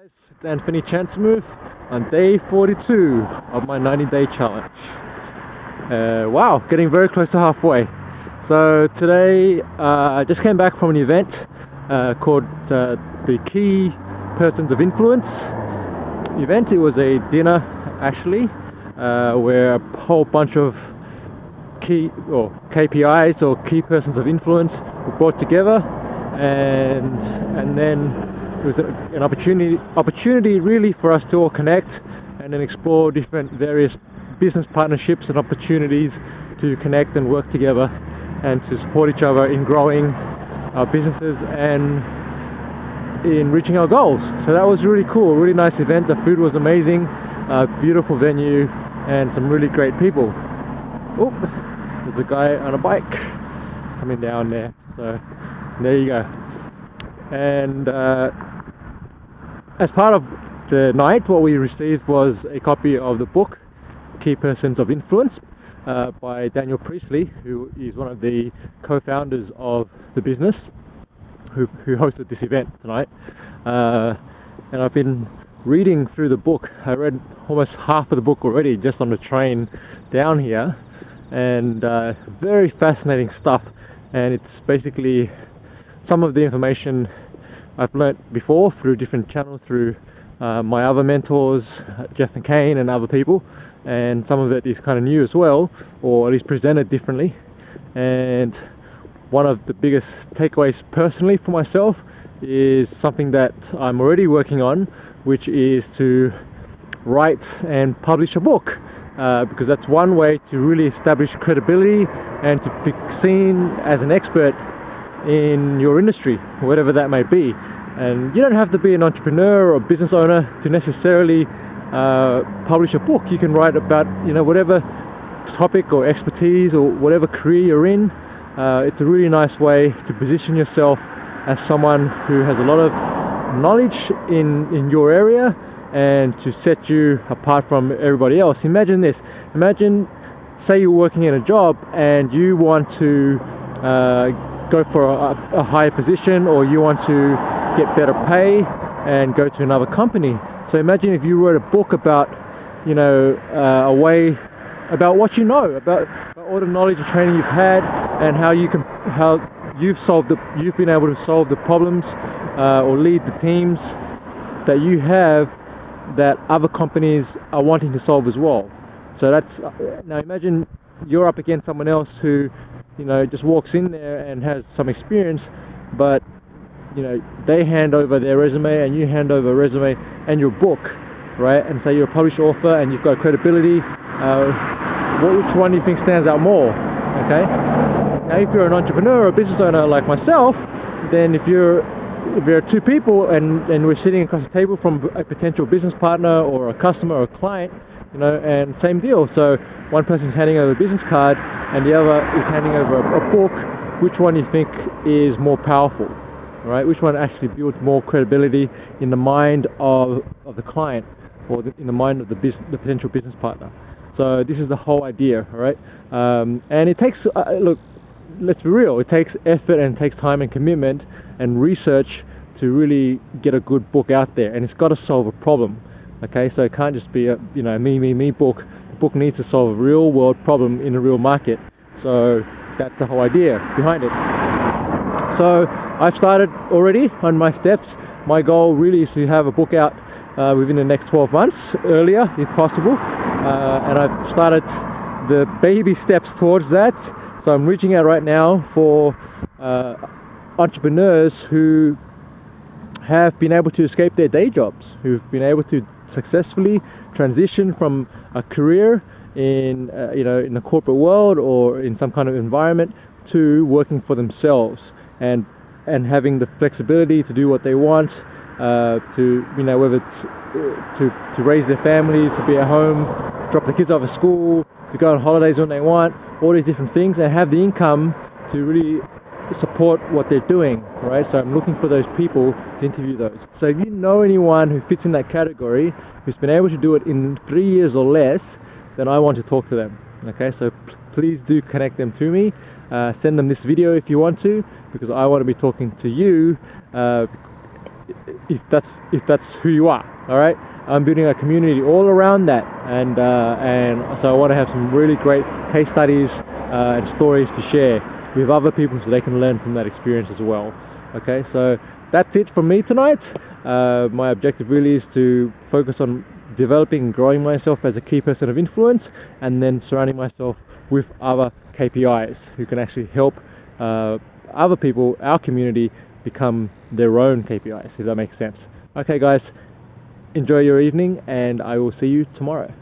Guys, it's Anthony Chansmooth on day 42 of my 90-day challenge. Wow, getting very close to halfway. So today I just came back from an event called the Key Persons of Influence event. It was a dinner actually where a whole bunch of key or KPIs or key persons of influence were brought together, and then it was an opportunity really for us to all connect and then explore different various business partnerships and opportunities to connect and work together and to support each other in growing our businesses and in reaching our goals. So that was really cool, really nice event. The food was amazing, beautiful venue and some really great people. Oh, there's a guy on a bike coming down there, so there you go. And as part of the night, what we received was a copy of the book Key Persons of Influence by Daniel Priestley, who is one of the co-founders of the business who hosted this event tonight. And I've been reading through the book. I read almost half of the book already just on the train down here, and very fascinating stuff. And it's basically some of the information I've learnt before through different channels, through my other mentors, Jeff McCain and other people, and some of it is kind of new as well, or at least presented differently. And one of the biggest takeaways personally for myself is something that I'm already working on, which is to write and publish a book, because that's one way to really establish credibility and to be seen as an expert in your industry, whatever that may be. And you don't have to be an entrepreneur or business owner to necessarily publish a book. You can write about, whatever topic or expertise or whatever career you're in. It's a really nice way to position yourself as someone who has a lot of knowledge in your area and to set you apart from everybody else. Imagine this. Say you're working in a job and you want to go for a higher position, or you want to get better pay and go to another company. So imagine if you wrote a book about, a way about what you know, about all the knowledge and training you've had, and how you've been able to solve the problems or lead the teams that you have that other companies are wanting to solve as well. So that's now imagine you're up against someone else who just walks in there and has some experience, but they hand over their resume and you hand over a resume and your book, right? And say you're a published author and you've got credibility. Which one do you think stands out more? Okay. Now, if you're an entrepreneur or a business owner like myself, then if there are two people and we're sitting across the table from a potential business partner or a customer or a client, and same deal. So one person's handing over a business card and the other is handing over a book. Which one do you think is more powerful, right? Which one actually builds more credibility in the mind of the client, or in the mind of the potential business partner? So this is the whole idea, all right? And it takes, look, let's be real, it takes effort and it takes time and commitment and research to really get a good book out there, and it's got to solve a problem. Okay, so it can't just be a me book. The book needs to solve a real world problem in a real market. So that's the whole idea behind it. So I've started already on my steps. My goal really is to have a book out within the next 12 months, earlier if possible. And I've started the baby steps towards that. So I'm reaching out right now for entrepreneurs who have been able to escape their day jobs, who've been able to successfully transition from a career in the corporate world or in some kind of environment to working for themselves and having the flexibility to do what they want, to whether it's to raise their families, to be at home, drop the kids off at school, to go on holidays when they want, all these different things, and have the income to really support what they're doing, right? So I'm looking for those people to interview those. So if you know anyone who fits in that category, who's been able to do it in 3 years or less, then I want to talk to them. Okay, so please do connect them to me. Send them this video if you want to, because I want to be talking to you if that's who you are. All right, I'm building a community all around that, and so I want to have some really great case studies and stories to share with other people so they can learn from that experience as well. Okay, so that's it from me tonight. My objective really is to focus on developing and growing myself as a key person of influence, and then surrounding myself with other KPIs who can actually help other people, our community, become their own KPIs, if that makes sense. Okay guys, enjoy your evening, and I will see you tomorrow.